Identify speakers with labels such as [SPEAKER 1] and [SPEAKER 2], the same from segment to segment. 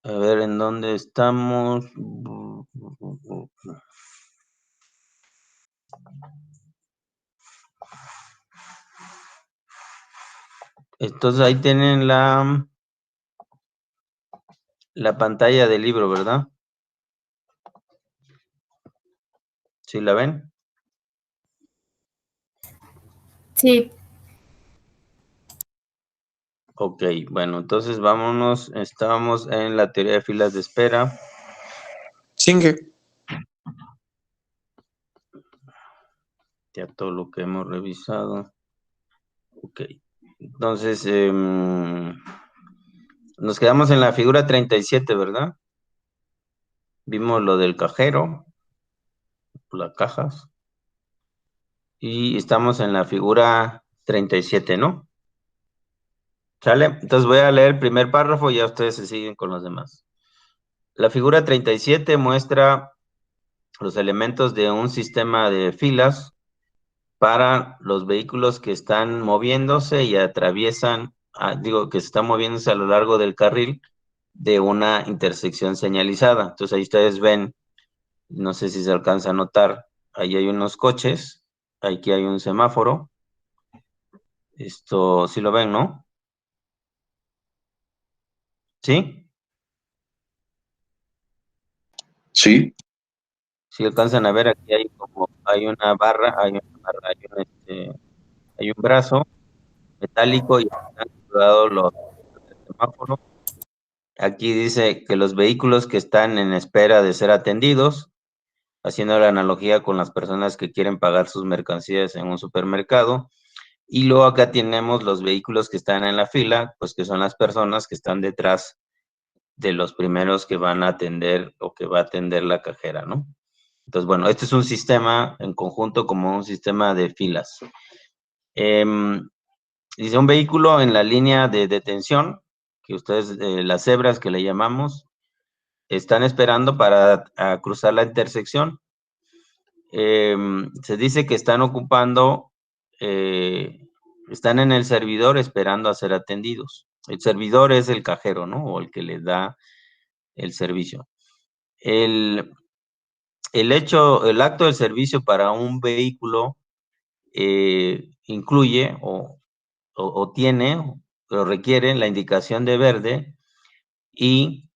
[SPEAKER 1] A ver, ¿en dónde estamos? Entonces ahí tienen la pantalla del libro, ¿verdad? ¿Sí la ven?
[SPEAKER 2] Sí,
[SPEAKER 1] Ok, bueno, entonces vámonos. Estábamos en la teoría de filas de espera.
[SPEAKER 3] Chingue.
[SPEAKER 1] Ya todo lo que hemos revisado. Ok, entonces nos quedamos en la figura 37, ¿verdad? Vimos lo del cajero, las cajas. Y estamos en la figura 37, ¿no? ¿Sale? Entonces voy a leer el primer párrafo y ya ustedes se siguen con los demás. La figura 37 muestra los elementos de un sistema de filas para los vehículos que están moviéndose y atraviesan, que se están moviéndose a lo largo del carril de una intersección señalizada. Entonces ahí ustedes ven, no sé si se alcanza a notar, ahí hay unos coches, aquí hay un semáforo. Esto sí lo ven, ¿no? ¿Sí?
[SPEAKER 3] Sí.
[SPEAKER 1] Si alcanzan a ver, aquí hay una barra, hay un brazo metálico y están soldados los semáforos. Aquí dice que los vehículos que están en espera de ser atendidos, haciendo la analogía con las personas que quieren pagar sus mercancías en un supermercado. Y luego acá tenemos los vehículos que están en la fila, pues que son las personas que están detrás de los primeros que van a atender o que va a atender la cajera, ¿no? Entonces, bueno, este es un sistema en conjunto como un sistema de filas. Dice un vehículo en la línea de detención, que ustedes, las cebras que le llamamos, están esperando para cruzar la intersección. Se dice que están ocupando, están en el servidor esperando a ser atendidos. El servidor es el cajero, ¿no? O el que les da el servicio. El acto del servicio para un vehículo incluye o tiene o requiere la indicación de verde y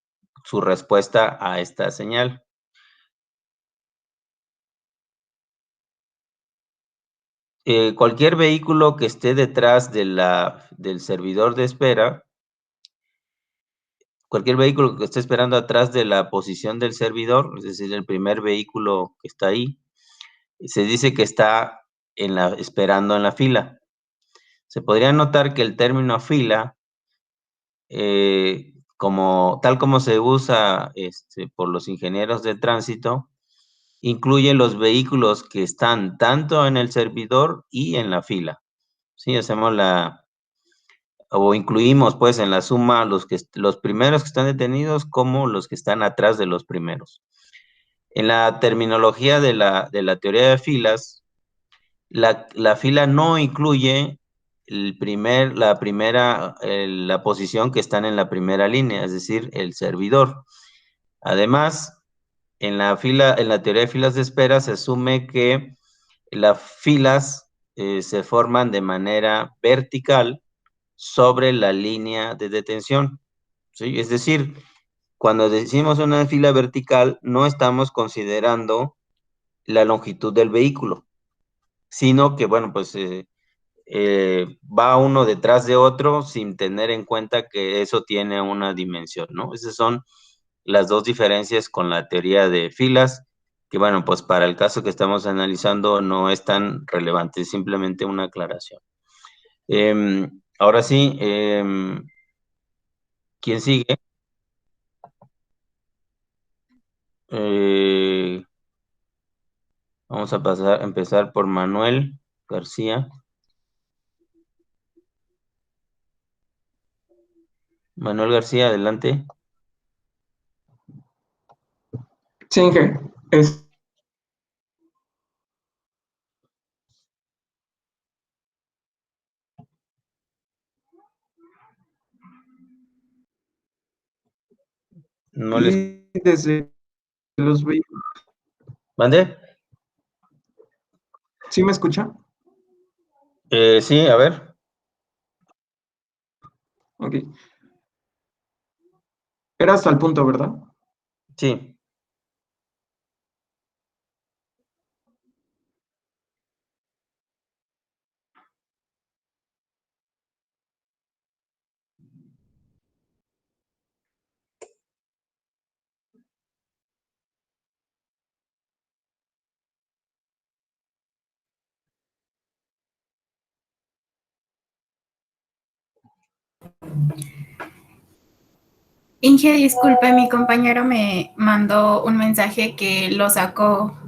[SPEAKER 1] su respuesta a esta señal. Cualquier vehículo que esté detrás del servidor de espera, cualquier vehículo que esté esperando atrás de la posición del servidor, es decir, el primer vehículo que está ahí, se dice que está esperando en la fila. Se podría notar que el término fila, tal como se usa por los ingenieros de tránsito, incluye los vehículos que están tanto en el servidor y en la fila. Sí, o incluimos pues en la suma los primeros que están detenidos como los que están atrás de los primeros. En la terminología de la teoría de filas, la fila no incluye la posición que están en la primera línea, es decir, el servidor. Además, en la teoría de filas de espera se asume que las filas se forman de manera vertical sobre la línea de detención, ¿sí? Es decir, cuando decimos una fila vertical, no estamos considerando la longitud del vehículo, sino que, bueno, pues va uno detrás de otro sin tener en cuenta que eso tiene una dimensión, ¿no? Esas son las dos diferencias con la teoría de filas, que, bueno, pues para el caso que estamos analizando no es tan relevante, es simplemente una aclaración. Ahora sí, ¿quién sigue? Vamos a empezar por Manuel García. Manuel García, adelante.
[SPEAKER 4] Chingue. Es
[SPEAKER 1] No les...
[SPEAKER 4] Y desde los vehículos.
[SPEAKER 1] ¿Mande?
[SPEAKER 4] ¿Sí me escucha?
[SPEAKER 1] Sí, a ver.
[SPEAKER 4] Ok. Era hasta el punto, ¿verdad?
[SPEAKER 1] Sí.
[SPEAKER 2] Inge, disculpe, mi compañero me mandó un mensaje que lo sacó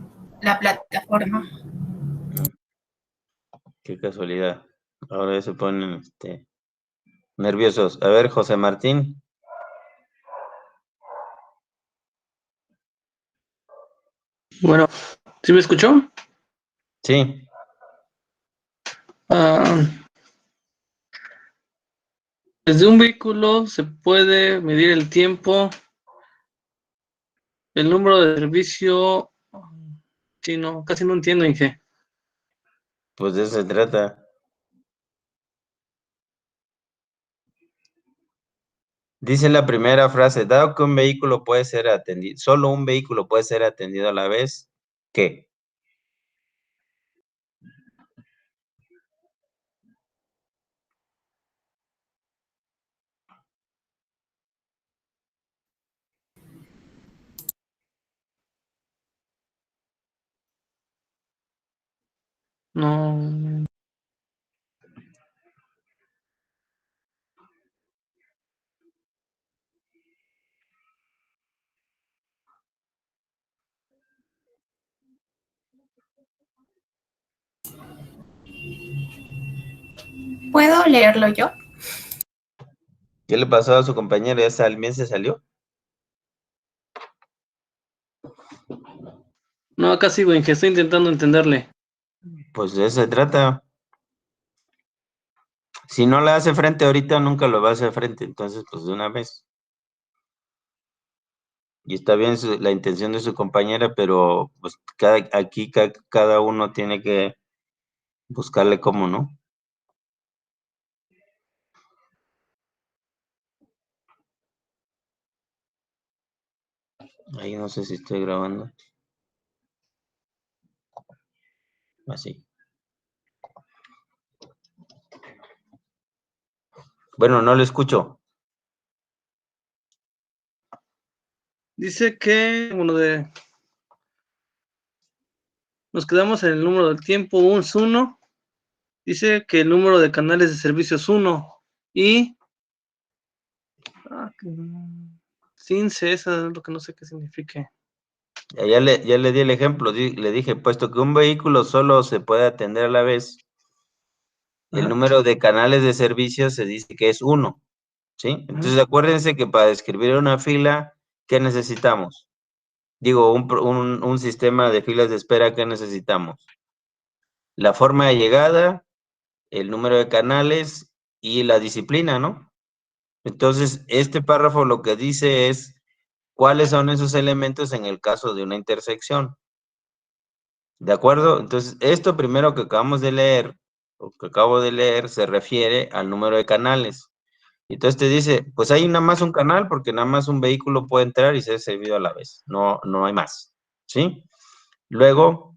[SPEAKER 2] la plataforma.
[SPEAKER 1] Qué casualidad. Ahora ya se ponen nerviosos. A ver, José Martín.
[SPEAKER 5] Bueno, ¿sí me escuchó?
[SPEAKER 1] Sí.
[SPEAKER 5] Desde un vehículo se puede medir el tiempo, el número de servicio. Sí, no, casi no entiendo, Inge.
[SPEAKER 1] Pues de eso se trata. Dice la primera frase, dado que un vehículo puede ser atendido, solo un vehículo puede ser atendido a la vez, ¿qué?
[SPEAKER 5] No.
[SPEAKER 2] ¿Puedo leerlo yo?
[SPEAKER 1] ¿Qué le pasó a su compañero? ¿Ya también se salió?
[SPEAKER 5] No, acá sigo, Inge, estoy intentando entenderle.
[SPEAKER 1] Pues de eso se trata. Si no le hace frente ahorita, nunca lo va a hacer frente. Entonces, pues de una vez. Y está bien la intención de su compañera, pero pues cada uno tiene que buscarle cómo, ¿no? Ahí no sé si estoy grabando. Así. Bueno, no lo escucho.
[SPEAKER 5] Dice que, nos quedamos en el número del tiempo, un es 1. Dice que el número de canales de servicio es 1. Y... Cince, eso es lo que no sé qué significa.
[SPEAKER 1] Ya le di el ejemplo, le dije, puesto que un vehículo solo se puede atender a la vez, el número de canales de servicio se dice que es 1, ¿sí? Entonces acuérdense que para describir una fila, ¿qué necesitamos? Digo, un sistema de filas de espera, ¿qué necesitamos? La forma de llegada, el número de canales y la disciplina, ¿no? Entonces, este párrafo lo que dice es cuáles son esos elementos en el caso de una intersección. ¿De acuerdo? Entonces, esto primero que acabamos de leer, o que acabo de leer, se refiere al número de canales. Entonces te dice, pues hay nada más un canal porque nada más un vehículo puede entrar y ser servido a la vez. No, no hay más. ¿Sí? Luego,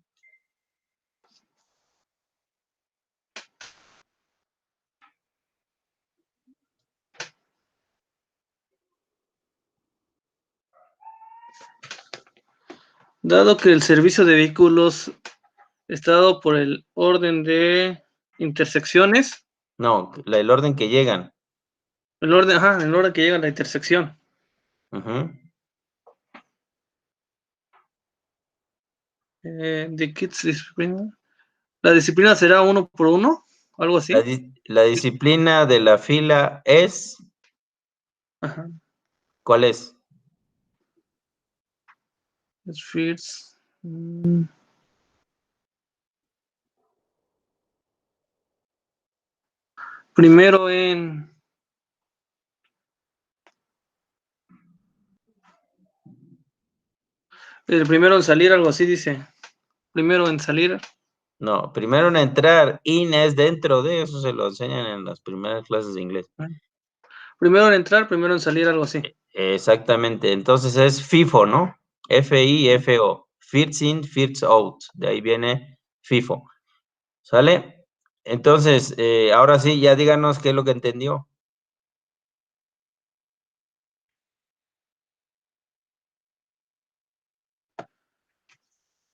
[SPEAKER 5] Dado que el servicio de vehículos está dado por el orden de intersecciones,
[SPEAKER 1] no, el orden que llegan.
[SPEAKER 5] el orden que llega a la intersección.
[SPEAKER 1] Ujú.
[SPEAKER 5] The Kids Discipline. La disciplina será 1 por 1, algo así.
[SPEAKER 1] La disciplina de la fila es,
[SPEAKER 5] Ajá.
[SPEAKER 1] ¿cuál es?
[SPEAKER 5] Spheres. Primero en El primero en salir, algo así dice. Primero en salir.
[SPEAKER 1] No, primero en entrar, in es dentro de, eso se lo enseñan en las primeras clases de inglés.
[SPEAKER 5] Primero en entrar, primero en salir, algo así.
[SPEAKER 1] Exactamente, entonces es FIFO, ¿no? F-I-F-O, first in, first out, de ahí viene FIFO, ¿sale? Entonces, ahora sí, ya díganos qué es lo que entendió.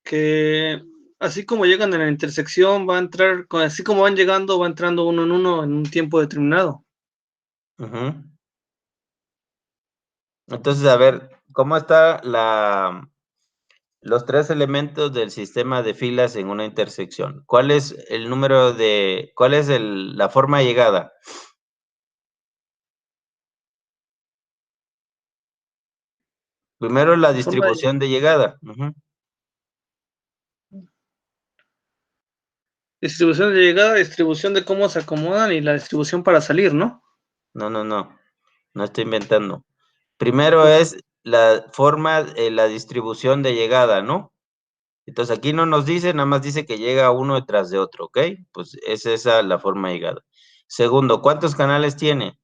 [SPEAKER 5] Que así como llegan en la intersección, va a entrar, así como van llegando, va entrando uno en un tiempo determinado.
[SPEAKER 1] Ujú. Entonces, a ver, ¿cómo está los tres elementos del sistema de filas en una intersección? ¿Cuál es el número de, cuál es la forma de llegada? Primero la distribución de llegada. Ujú.
[SPEAKER 5] Distribución de llegada, distribución de cómo se acomodan y la distribución para salir, ¿no?
[SPEAKER 1] No estoy inventando. Primero es la forma, la distribución de llegada, ¿no? Entonces aquí no nos dice, nada más dice que llega uno detrás de otro, ¿ok? Pues es esa la forma de llegada. Segundo, ¿cuántos canales tiene?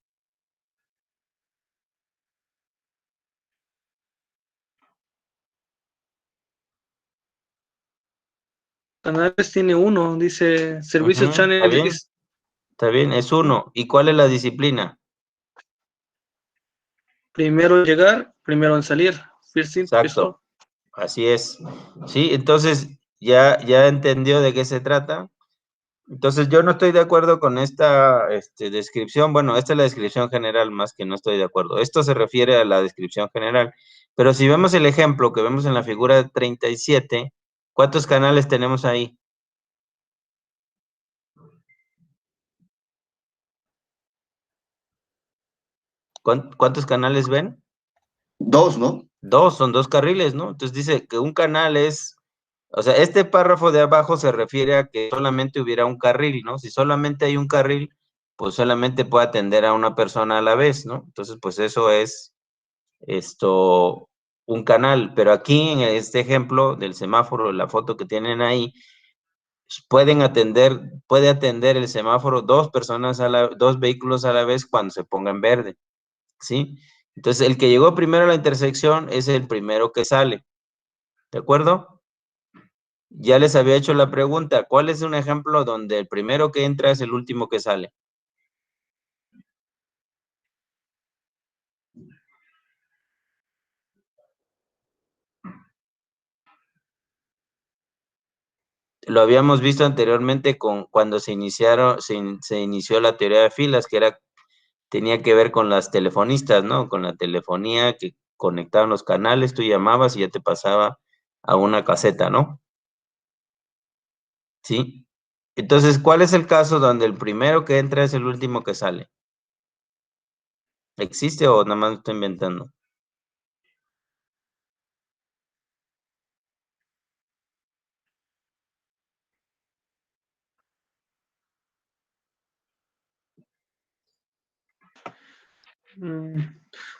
[SPEAKER 5] Canales tiene uno, dice Servicio
[SPEAKER 1] Ujú,
[SPEAKER 5] Channel.
[SPEAKER 1] está bien, es uno. ¿Y cuál es la disciplina?
[SPEAKER 5] Primero llegar, primero en salir. First in, first out.
[SPEAKER 1] Exacto, así es. Sí, entonces ya entendió de qué se trata. Entonces yo no estoy de acuerdo con esta descripción. Bueno, esta es la descripción general, más que no estoy de acuerdo. Esto se refiere a la descripción general. Pero si vemos el ejemplo que vemos en la figura 37, ¿cuántos canales tenemos ahí? ¿Cuántos canales ven?
[SPEAKER 3] 2, ¿no?
[SPEAKER 1] Son dos carriles, ¿no? Entonces dice que un canal es, o sea, este párrafo de abajo se refiere a que solamente hubiera un carril, ¿no? Si solamente hay un carril, pues solamente puede atender a una persona a la vez, ¿no? Entonces, pues eso es un canal, pero aquí en este ejemplo del semáforo, la foto que tienen ahí, puede atender el semáforo dos vehículos a la vez cuando se ponga en verde, ¿sí? Entonces, el que llegó primero a la intersección es el primero que sale, ¿de acuerdo? Ya les había hecho la pregunta, ¿cuál es un ejemplo donde el primero que entra es el último que sale? Lo habíamos visto anteriormente cuando se inició la teoría de filas, que tenía que ver con las telefonistas, ¿no? Con la telefonía que conectaban los canales, tú llamabas y ya te pasaba a una caseta, ¿no? Sí. Entonces, ¿cuál es el caso donde el primero que entra es el último que sale? ¿Existe o nada más lo estoy inventando?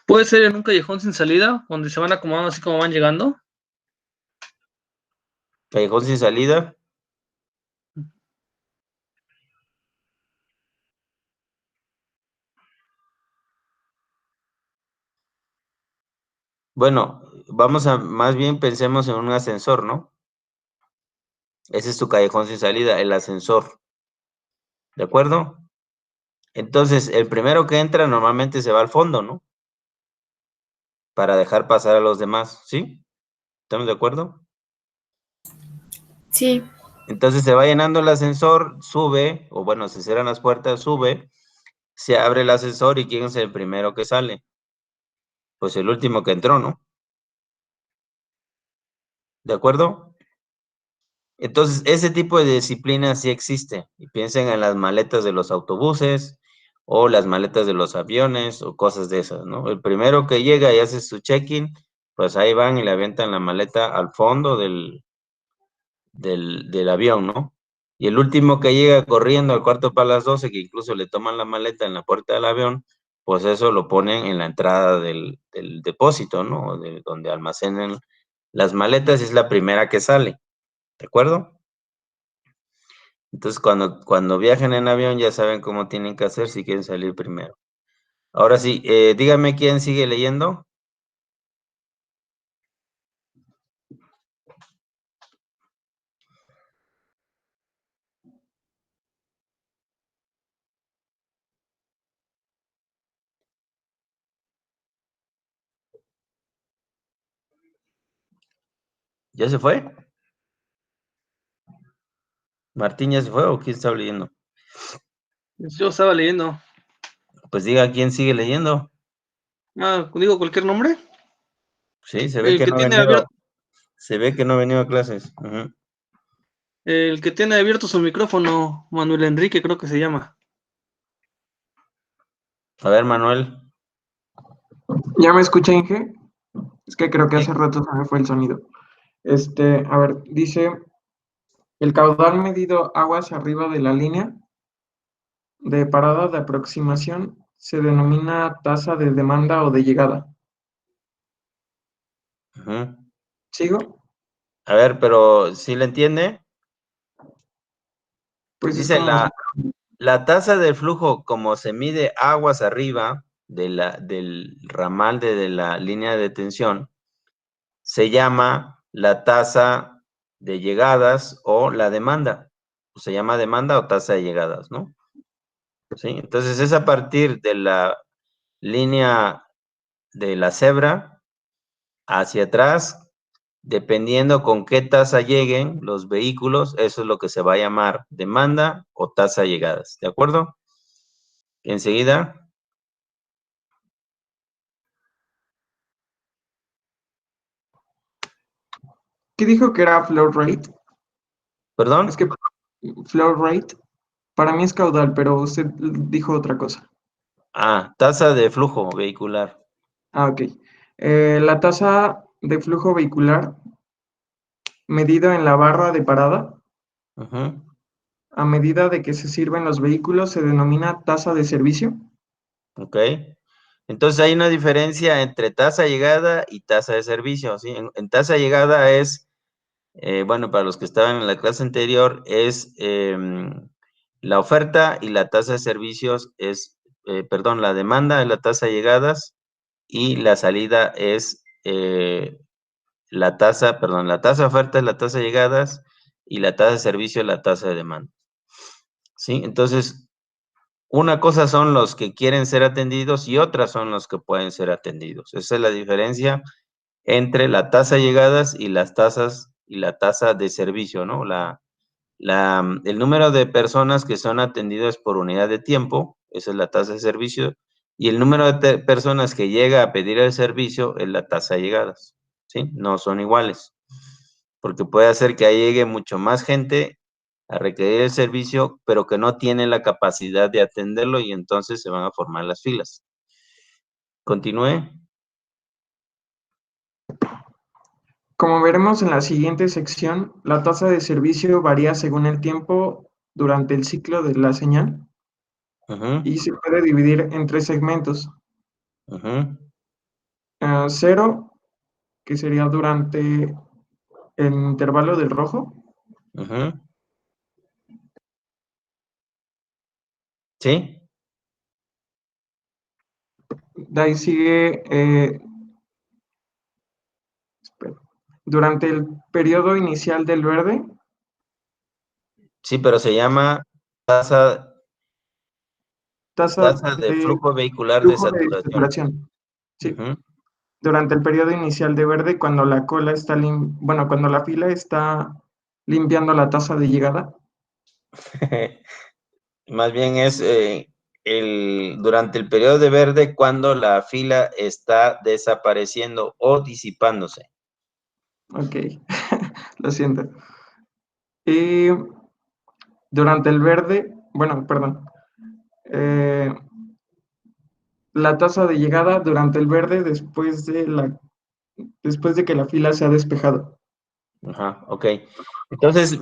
[SPEAKER 5] Puede ser en un callejón sin salida, donde se van acomodando así como van llegando.
[SPEAKER 1] ¿Callejón sin salida? Bueno, más bien pensemos en un ascensor, ¿no? Ese es tu callejón sin salida, el ascensor. ¿De acuerdo? Entonces, el primero que entra normalmente se va al fondo, ¿no? Para dejar pasar a los demás, ¿sí? ¿Estamos de acuerdo?
[SPEAKER 2] Sí,
[SPEAKER 1] Entonces se va llenando el ascensor, sube, o bueno, se cierran las puertas, sube, se abre el ascensor y ¿quién es el primero que sale? Pues el último que entró, ¿no? ¿De acuerdo? Entonces, ese tipo de disciplina sí existe. Y piensen en las maletas de los autobuses o las maletas de los aviones o cosas de esas, ¿no? El primero que llega y hace su check-in, pues ahí van y le avientan la maleta al fondo del avión, ¿no? Y el último que llega corriendo al cuarto para las 12, que incluso le toman la maleta en la puerta del avión, pues eso lo ponen en la entrada del depósito, ¿no? Donde almacenan Las maletas es la primera que sale, ¿de acuerdo? Entonces, cuando viajen en avión ya saben cómo tienen que hacer si quieren salir primero. Ahora sí, dígame quién sigue leyendo. ¿Ya se fue? ¿Martín ya se fue o quién estaba leyendo?
[SPEAKER 5] Yo estaba leyendo.
[SPEAKER 1] Pues diga quién sigue leyendo.
[SPEAKER 5] Ah, ¿digo cualquier nombre?
[SPEAKER 1] Sí, se ve
[SPEAKER 5] El
[SPEAKER 1] que
[SPEAKER 5] que
[SPEAKER 1] no ha
[SPEAKER 5] tiene
[SPEAKER 1] venido,
[SPEAKER 5] abierto,
[SPEAKER 1] a clases. Ujú.
[SPEAKER 5] el que tiene abierto su micrófono, Manuel Enrique, creo que se llama.
[SPEAKER 1] A ver, Manuel.
[SPEAKER 4] ¿Ya me escucha, Inge? Es que creo que
[SPEAKER 1] Sí.
[SPEAKER 4] hace rato se me fue el sonido. A ver, dice, el caudal medido aguas arriba de la línea de parada de aproximación se denomina tasa de demanda o de llegada.
[SPEAKER 1] Ujú.
[SPEAKER 4] ¿Sigo?
[SPEAKER 1] A ver, pero ¿sí le entiende?
[SPEAKER 4] Pues es
[SPEAKER 1] Dice
[SPEAKER 4] como...
[SPEAKER 1] la tasa del flujo, como se mide aguas arriba del ramal de la línea de tensión, se llama la tasa de llegadas o la demanda. Se llama demanda o tasa de llegadas, ¿no? ¿Sí? Entonces es a partir de la línea de la cebra hacia atrás, dependiendo con qué tasa lleguen los vehículos, eso es lo que se va a llamar demanda o tasa de llegadas, ¿de acuerdo? Enseguida.
[SPEAKER 4] ¿Qué dijo que era flow rate?
[SPEAKER 1] ¿Perdón?
[SPEAKER 4] Es que flow rate para mí es caudal, pero usted dijo otra cosa.
[SPEAKER 1] Tasa de flujo vehicular.
[SPEAKER 4] Ok. La tasa de flujo vehicular medido en la barra de parada
[SPEAKER 1] Ujú.
[SPEAKER 4] a medida de que se sirven los vehículos se denomina tasa de servicio.
[SPEAKER 1] Ok. Entonces hay una diferencia entre tasa de llegada y tasa de servicio, ¿sí? En tasa de llegada es, bueno, para los que estaban en la clase anterior, es la oferta y la tasa de servicios es, perdón, la demanda es la tasa de llegadas y la salida es la tasa de oferta es la tasa de llegadas y la tasa de servicio es la tasa de demanda. ¿Sí? Entonces, una cosa son los que quieren ser atendidos y otras son los que pueden ser atendidos. Esa es la diferencia entre la tasa de llegadas y la tasa de servicio, ¿no? El número de personas que son atendidas por unidad de tiempo, esa es la tasa de servicio, y el número de personas que llega a pedir el servicio es la tasa de llegadas, ¿sí? No son iguales, porque puede hacer que ahí llegue mucho más gente a requerir el servicio, pero que no tienen la capacidad de atenderlo y entonces se van a formar las filas. Continúe.
[SPEAKER 4] Como veremos en la siguiente sección, la tasa de servicio varía según el tiempo durante el ciclo de la señal
[SPEAKER 1] Ujú,
[SPEAKER 4] y se puede dividir en tres segmentos.
[SPEAKER 1] ujú,
[SPEAKER 4] Cero, que sería durante el intervalo del rojo.
[SPEAKER 1] ujú. ¿Sí?
[SPEAKER 4] De ahí sigue durante el periodo inicial del verde.
[SPEAKER 1] Sí, pero se llama tasa
[SPEAKER 4] Tasa
[SPEAKER 1] de
[SPEAKER 4] de
[SPEAKER 1] flujo vehicular de
[SPEAKER 4] flujo de
[SPEAKER 1] saturación.
[SPEAKER 4] saturación. Sí.
[SPEAKER 1] Ujú.
[SPEAKER 4] Durante el periodo inicial de verde, cuando la cola está cuando la fila está limpiando la tasa de llegada.
[SPEAKER 1] Más bien es durante el periodo de verde cuando la fila está desapareciendo o disipándose.
[SPEAKER 4] Ok, lo siento. Y durante el verde, bueno, perdón. eh, la tasa de llegada durante el verde después de que la fila se ha despejado.
[SPEAKER 1] Ajá, ok. Entonces,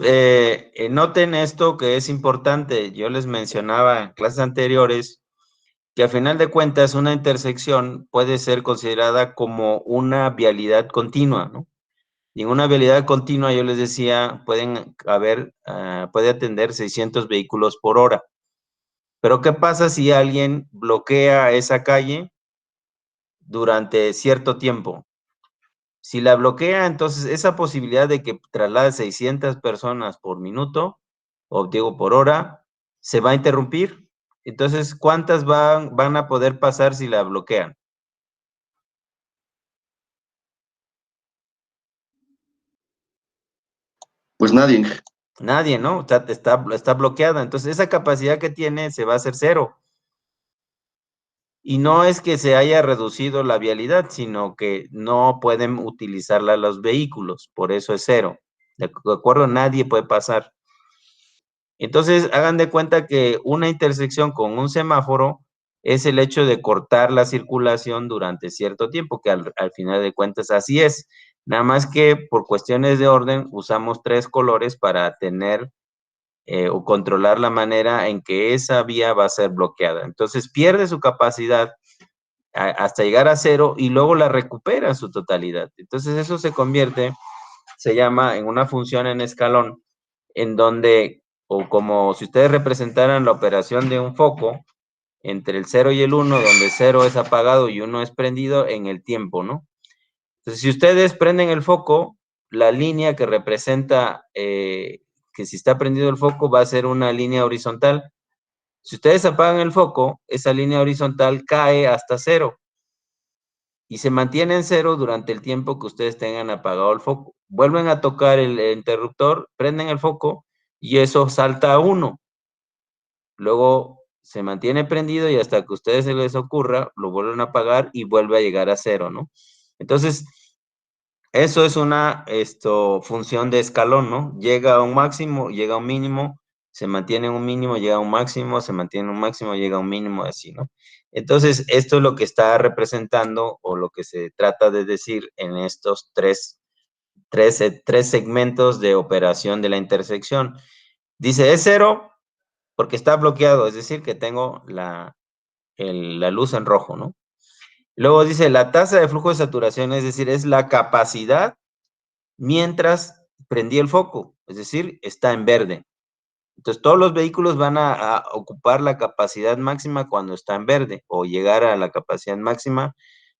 [SPEAKER 1] noten esto que es importante. Yo les mencionaba en clases anteriores que a final de cuentas una intersección puede ser considerada como una vialidad continua, ¿no? Y en una vialidad continua, yo les decía, puede atender 600 vehículos por hora. Pero ¿qué pasa si alguien bloquea esa calle durante cierto tiempo? Si la bloquea, entonces esa posibilidad de que traslade 600 personas por minuto, o digo por hora, se va a interrumpir. Entonces, ¿cuántas van a poder pasar si la bloquean?
[SPEAKER 3] Pues nadie.
[SPEAKER 1] Nadie, ¿no? O sea, está bloqueada. Entonces, esa capacidad que tiene se va a hacer cero. Y no es que se haya reducido la vialidad, sino que no pueden utilizarla los vehículos. Por eso es cero. ¿De acuerdo? Nadie puede pasar. Entonces, hagan de cuenta que una intersección con un semáforo es el hecho de cortar la circulación durante cierto tiempo, que al final de cuentas así es. Nada más que por cuestiones de orden usamos 3 colores para tener o controlar la manera en que esa vía va a ser bloqueada. Entonces, pierde su capacidad hasta llegar a cero y luego la recupera en su totalidad. Entonces, eso se llama en una función en escalón, en donde, o como si ustedes representaran la operación de un foco, entre el 0 y el 1, donde 0 es apagado y 1 es prendido en el tiempo, ¿no? Entonces, si ustedes prenden el foco, la línea que representa que si está prendido el foco va a ser una línea horizontal. Si ustedes apagan el foco, esa línea horizontal cae hasta 0 y se mantiene en 0 durante el tiempo que ustedes tengan apagado el foco. Vuelven a tocar el interruptor, prenden el foco y eso salta a 1. Luego se mantiene prendido y hasta que a ustedes se les ocurra, lo vuelven a apagar y vuelve a llegar a 0, ¿no? Entonces, eso es una función de escalón, ¿no? Llega a un máximo, llega a un mínimo, se mantiene en un mínimo, llega a un máximo, se mantiene en un máximo, llega a un mínimo, así, ¿no? Entonces, esto es lo que está representando o lo que se trata de decir en estos tres segmentos de operación de la intersección. Dice, es 0 porque está bloqueado, es decir, que tengo la luz en rojo, ¿no? Luego dice, la tasa de flujo de saturación, es decir, es la capacidad mientras prendí el foco, es decir, está en verde. Entonces, todos los vehículos van a ocupar la capacidad máxima cuando está en verde o llegar a la capacidad máxima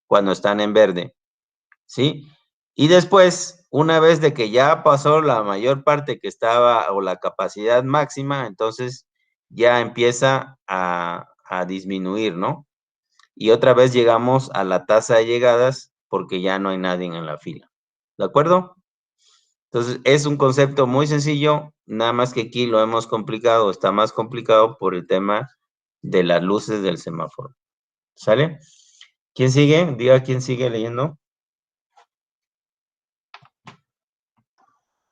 [SPEAKER 1] cuando están en verde, ¿sí? Y después, una vez de que ya pasó la mayor parte que estaba o la capacidad máxima, entonces ya empieza a disminuir, ¿no? Y otra vez llegamos a la tasa de llegadas porque ya no hay nadie en la fila. ¿De acuerdo? Entonces, es un concepto muy sencillo, nada más que aquí lo hemos complicado, está más complicado por el tema de las luces del semáforo. ¿Sale? ¿Quién sigue? Diga quién sigue leyendo.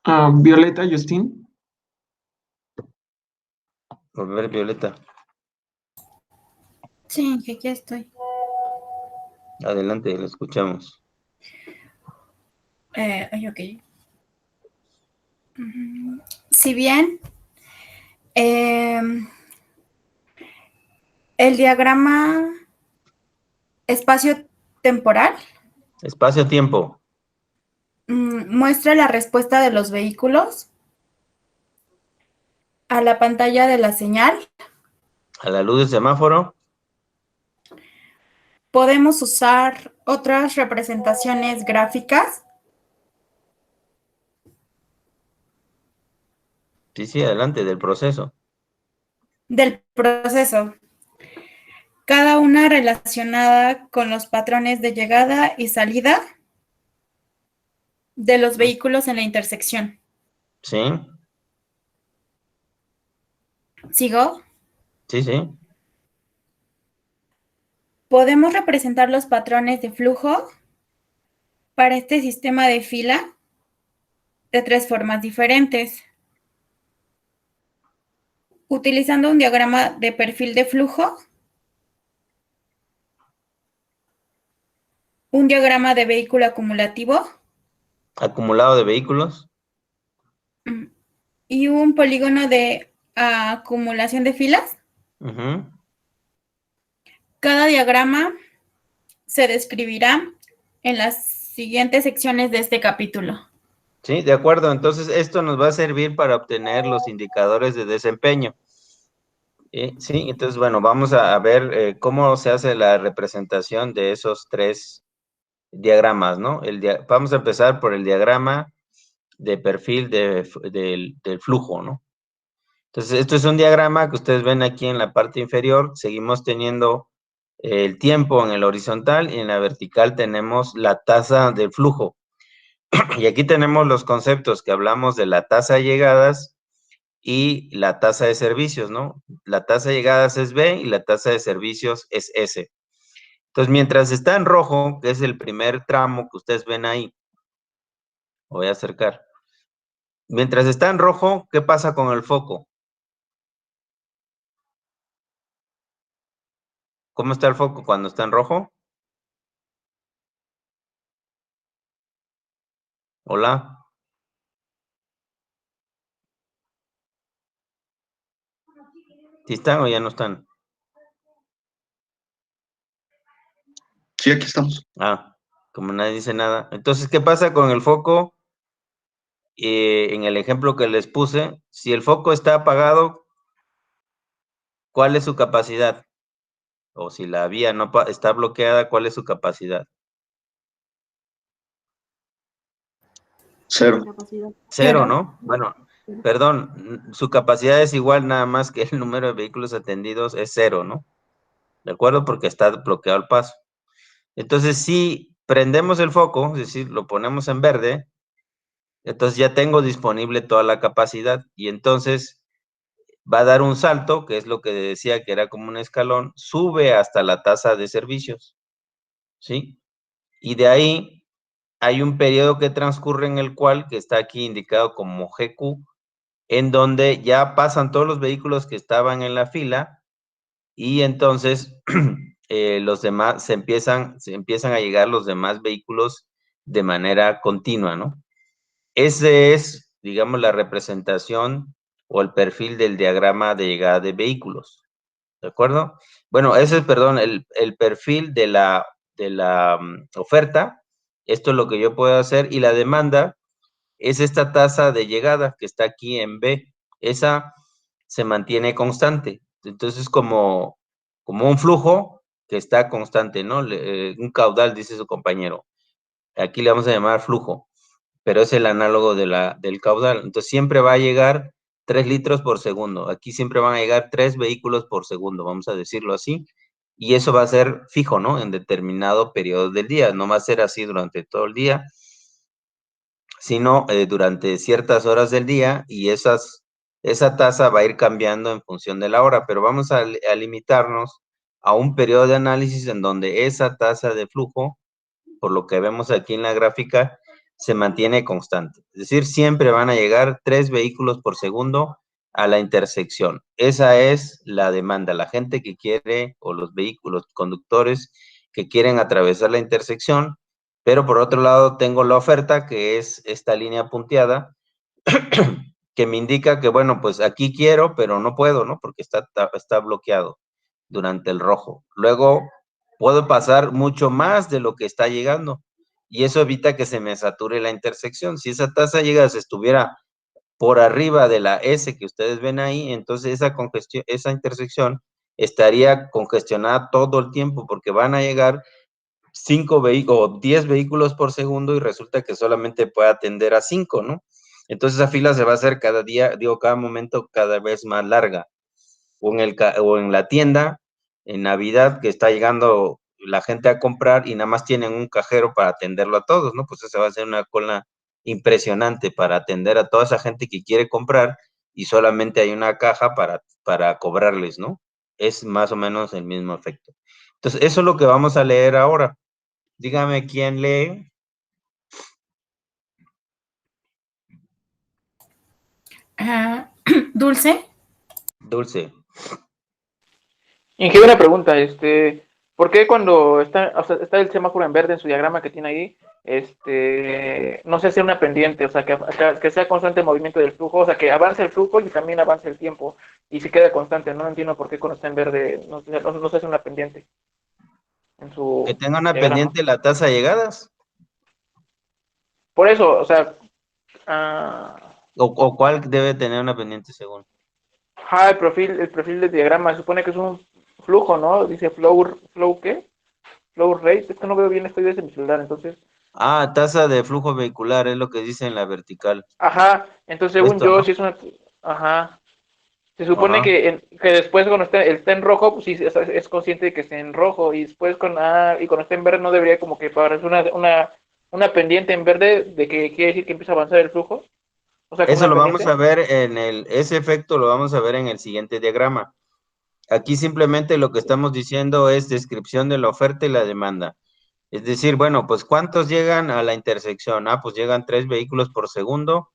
[SPEAKER 4] Violeta, Justin.
[SPEAKER 1] A ver, Violeta,
[SPEAKER 2] Sí, que aquí estoy.
[SPEAKER 1] adelante, lo escuchamos.
[SPEAKER 2] Ok. Si bien el diagrama espacio-temporal
[SPEAKER 1] Espacio-tiempo.
[SPEAKER 2] muestra la respuesta de los vehículos a la pantalla de la señal,
[SPEAKER 1] A la luz del semáforo.
[SPEAKER 2] podemos usar otras representaciones gráficas.
[SPEAKER 1] Sí, adelante, del proceso.
[SPEAKER 2] Del proceso, cada una relacionada con los patrones de llegada y salida de los vehículos en la intersección.
[SPEAKER 1] ¿Sí?
[SPEAKER 2] ¿Sigo?
[SPEAKER 1] Sí.
[SPEAKER 2] Podemos representar los patrones de flujo para este sistema de fila de 3 formas diferentes. Utilizando un diagrama de perfil de flujo, un diagrama de vehículo acumulativo
[SPEAKER 1] Acumulado de vehículos.
[SPEAKER 2] y un polígono de acumulación de filas.
[SPEAKER 1] Uh-huh.
[SPEAKER 2] Cada diagrama se describirá en las siguientes secciones de este capítulo.
[SPEAKER 1] Sí, de acuerdo. Entonces, esto nos va a servir para obtener los indicadores de desempeño. Sí, entonces, bueno, vamos a ver cómo se hace la representación de esos tres diagramas, ¿no? Vamos a empezar por el diagrama de perfil del flujo, ¿no? Entonces, esto es un diagrama que ustedes ven aquí en la parte inferior. Seguimos teniendo el tiempo en el horizontal y en la vertical tenemos la tasa de flujo. Y aquí tenemos los conceptos que hablamos de la tasa de llegadas y la tasa de servicios, ¿no? La tasa de llegadas es B y la tasa de servicios es S. Entonces, mientras está en rojo, que es el primer tramo que ustedes ven ahí, voy a acercar. Mientras está en rojo, ¿qué pasa con el foco? ¿Cómo está el foco cuando está en rojo? Hola. ¿Sí están o ya no están?
[SPEAKER 3] Sí, aquí estamos.
[SPEAKER 1] Ah, como nadie dice nada. Entonces, ¿qué pasa con el foco? En el ejemplo que les puse, si el foco está apagado, ¿cuál es su capacidad? O si la vía no está bloqueada, ¿cuál es su capacidad?
[SPEAKER 3] Cero.
[SPEAKER 1] Cero, ¿no? Bueno, perdón, su capacidad es igual nada más que el número de vehículos atendidos es cero, ¿no? ¿De acuerdo? Porque está bloqueado el paso. Entonces, si prendemos el foco, es decir, lo ponemos en verde, entonces ya tengo disponible toda la capacidad y entonces va a dar un salto, que es lo que decía que era como un escalón, sube hasta la tasa de servicios, ¿sí? Y de ahí hay un periodo que transcurre en el cual, que está aquí indicado como GQ, en donde ya pasan todos los vehículos que estaban en la fila y entonces los demás se empiezan a llegar los demás vehículos de manera continua, ¿no? Ese es, digamos, la representación o el perfil del diagrama de llegada de vehículos, ¿de acuerdo? Bueno, ese es, perdón, el perfil de la oferta. Esto es lo que yo puedo hacer y la demanda es esta tasa de llegada que está aquí en B. Esa se mantiene constante. Entonces, como un flujo que está constante, ¿no? Un caudal, dice su compañero. Aquí le vamos a llamar flujo, pero es el análogo del caudal. Entonces, siempre va a llegar 3 litros por segundo. Aquí siempre van a llegar 3 vehículos por segundo, vamos a decirlo así. Y eso va a ser fijo, ¿no? En determinado periodo del día. No va a ser así durante todo el día, sino durante ciertas horas del día y esa tasa va a ir cambiando en función de la hora, pero vamos a limitarnos a un periodo de análisis en donde esa tasa de flujo, por lo que vemos aquí en la gráfica, se mantiene constante. Es decir, siempre van a llegar 3 vehículos por segundo a la intersección. Esa es la demanda, la gente que quiere, o los vehículos, conductores que quieren atravesar la intersección, pero por otro lado tengo la oferta, que es esta línea punteada, que me indica que, bueno, pues aquí quiero, pero no puedo, ¿no? Porque está bloqueado durante el rojo. Luego puedo pasar mucho más de lo que está llegando y eso evita que se me sature la intersección. Si esa tasa de llegadas estuviera por arriba de la S que ustedes ven ahí, entonces esa intersección estaría congestionada todo el tiempo porque van a llegar 5 vehículos o 10 vehículos por segundo y resulta que solamente puede atender a 5, ¿no? Entonces esa fila se va a hacer cada día, cada momento cada vez más larga. O en la tienda, en Navidad, que está llegando la gente a comprar y nada más tienen un cajero para atenderlo a todos, ¿no? Pues esa va a ser una cola impresionante para atender a toda esa gente que quiere comprar y solamente hay una caja para cobrarles, ¿no? Es más o menos el mismo efecto. Entonces, eso es lo que vamos a leer ahora. Dígame quién lee.
[SPEAKER 2] Dulce.
[SPEAKER 1] Dulce.
[SPEAKER 6] Inge, una pregunta, ¿por qué cuando está, o sea, está el semáforo en verde en su diagrama que tiene ahí, no se hace una pendiente, o sea, que sea constante el movimiento del flujo, o sea, que avance el flujo y también avance el tiempo y se quede constante? No entiendo por qué cuando está en verde no se hace una pendiente en
[SPEAKER 1] Que
[SPEAKER 6] su
[SPEAKER 1] tenga una
[SPEAKER 6] diagrama.
[SPEAKER 1] pendiente la tasa de llegadas.
[SPEAKER 6] Por eso, o sea,
[SPEAKER 1] ¿O cuál debe tener una pendiente según?
[SPEAKER 6] El perfil del diagrama, se supone que es un flujo, ¿no? Dice flow ¿qué? Flow rate, es que no veo bien, estoy desde mi celular, entonces,
[SPEAKER 1] Tasa de flujo vehicular, es lo que dice en la vertical.
[SPEAKER 6] entonces según
[SPEAKER 1] Esto,
[SPEAKER 6] yo,
[SPEAKER 1] ¿no?
[SPEAKER 6] si es se supone
[SPEAKER 1] Ajá.
[SPEAKER 6] que después cuando está en rojo, pues sí, es consciente de que esté en rojo, y después y cuando esté en verde no debería como que parecer una pendiente en verde de que quiere decir que empieza a avanzar el flujo, o sea, como
[SPEAKER 1] Eso
[SPEAKER 6] una
[SPEAKER 1] lo vamos a
[SPEAKER 6] pendiente.
[SPEAKER 1] ver ese efecto lo vamos a ver en el siguiente diagrama. Aquí simplemente lo que estamos diciendo es descripción de la oferta y la demanda. Es decir, bueno, pues ¿cuántos llegan a la intersección? Pues llegan 3 vehículos por segundo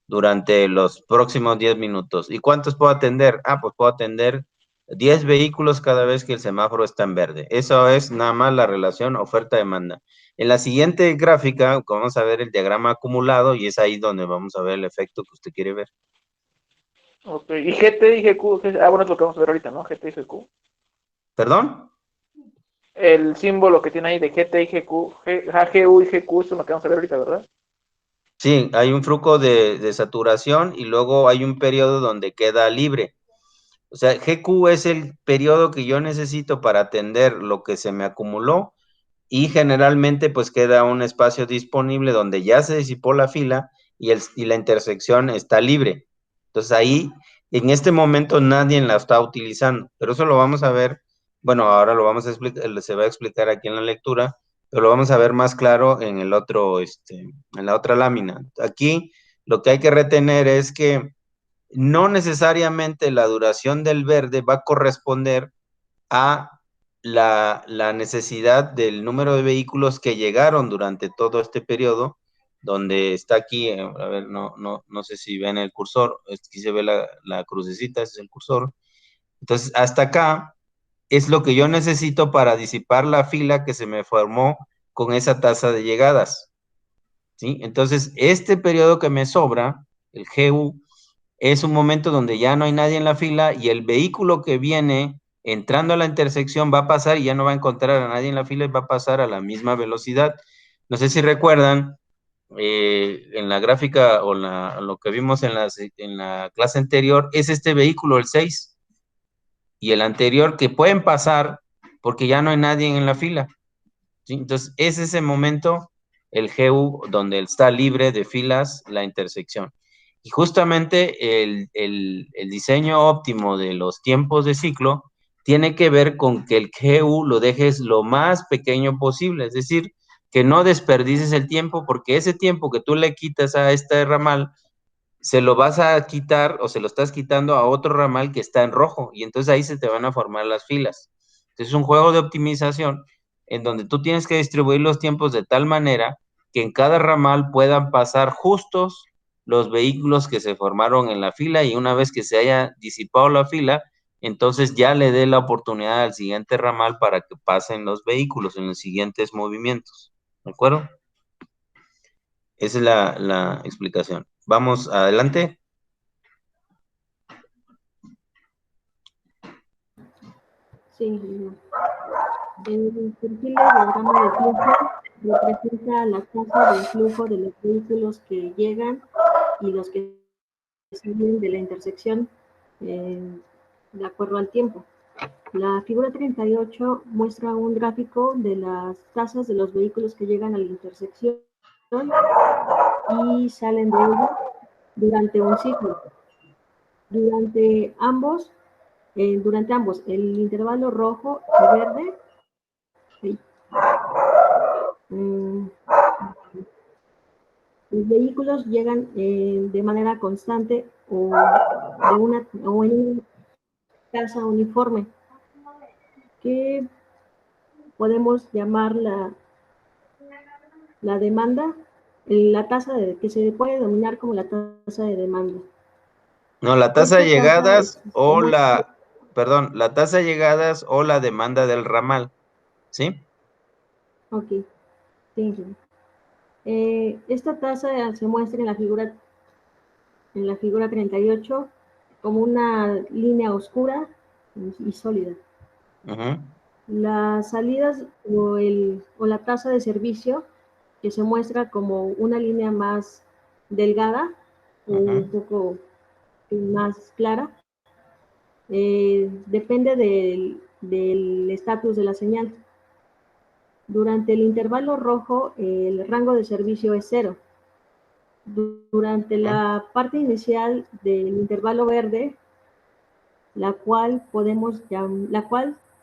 [SPEAKER 1] durante los próximos 10 minutos. ¿Y cuántos puedo atender? Pues puedo atender 10 vehículos cada vez que el semáforo está en verde. Eso es nada más la relación oferta-demanda. En la siguiente gráfica vamos a ver el diagrama acumulado y es ahí donde vamos a ver el efecto que usted quiere ver.
[SPEAKER 6] Ok, y GT y GQ, bueno, es lo que vamos a ver ahorita, ¿no? GT y GQ.
[SPEAKER 1] ¿Perdón?
[SPEAKER 6] El símbolo que tiene ahí de GT y GQ, GU y GQ, es lo que vamos a ver ahorita, ¿verdad?
[SPEAKER 1] Sí, hay un flujo de saturación y luego hay un periodo donde queda libre. O sea, GQ es el periodo que yo necesito para atender lo que se me acumuló y generalmente pues queda un espacio disponible donde ya se disipó la fila y la intersección está libre. Entonces ahí, en este momento nadie la está utilizando, pero eso lo vamos a ver, bueno, ahora lo vamos a explicar, se va a explicar aquí en la lectura, pero lo vamos a ver más claro en el otro, en la otra lámina. Aquí lo que hay que retener es que no necesariamente la duración del verde va a corresponder a la necesidad del número de vehículos que llegaron durante todo este periodo, donde está aquí, a ver, no sé si ven el cursor, aquí se ve la crucecita, ese es el cursor. Entonces, hasta acá es lo que yo necesito para disipar la fila que se me formó con esa tasa de llegadas, ¿sí? Entonces, este periodo que me sobra, el GU, es un momento donde ya no hay nadie en la fila y el vehículo que viene entrando a la intersección va a pasar y ya no va a encontrar a nadie en la fila y va a pasar a la misma velocidad. No sé si recuerdan, en la gráfica o lo que vimos en la clase anterior, es este vehículo, el 6, y el anterior que pueden pasar porque ya no hay nadie en la fila, ¿sí? Entonces, es ese momento, el GU, donde está libre de filas la intersección. Y justamente el diseño óptimo de los tiempos de ciclo tiene que ver con que el GU lo dejes lo más pequeño posible, es decir, que no desperdices el tiempo, porque ese tiempo que tú le quitas a este ramal, se lo vas a quitar o se lo estás quitando a otro ramal que está en rojo, y entonces ahí se te van a formar las filas. Entonces es un juego de optimización en donde tú tienes que distribuir los tiempos de tal manera que en cada ramal puedan pasar justos los vehículos que se formaron en la fila, y una vez que se haya disipado la fila, entonces ya le dé la oportunidad al siguiente ramal para que pasen los vehículos en los siguientes movimientos. ¿De acuerdo? Esa es la explicación. Vamos adelante.
[SPEAKER 7] Sí, el perfil de diagrama de flujo representa la tasa de flujo de los vehículos que llegan y los que salen de la intersección de acuerdo al tiempo. La figura 38 muestra un gráfico de las tasas de los vehículos que llegan a la intersección y salen de ella durante un ciclo. Durante ambos, el intervalo rojo y verde, los vehículos llegan de manera constante o en una tasa uniforme, que podemos llamar la demanda, la tasa que se puede denominar como la tasa de demanda.
[SPEAKER 1] No, la tasa de
[SPEAKER 7] Esta tasa
[SPEAKER 1] llegadas o la tasa de llegadas o la demanda del ramal, ¿sí?
[SPEAKER 7] Ok, sí. Esta tasa se muestra en la figura 38 como una línea oscura y sólida.
[SPEAKER 1] Uh-huh.
[SPEAKER 7] Las salidas o la tasa de servicio, que se muestra como una línea más delgada o un poco más clara. Depende del estatus de la señal. Durante el intervalo rojo, el rango de servicio es 0. Durante la parte inicial del intervalo verde, la cual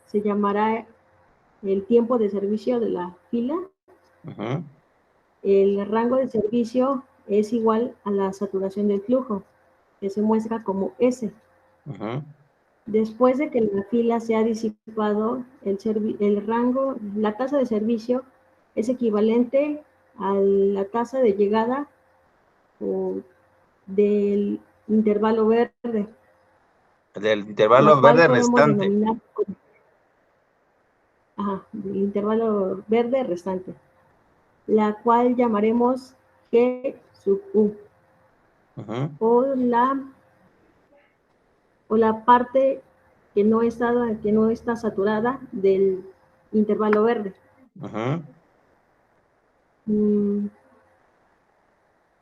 [SPEAKER 7] se llamará el tiempo de servicio de la fila, el rango de servicio es igual a la saturación del flujo, que se muestra como S. Después de que la fila se ha disipado, la tasa de servicio es equivalente a la tasa de llegada del intervalo verde.
[SPEAKER 1] Del intervalo verde restante.
[SPEAKER 7] Del intervalo verde restante, la cual llamaremos G sub U. O la parte que no está saturada del intervalo verde.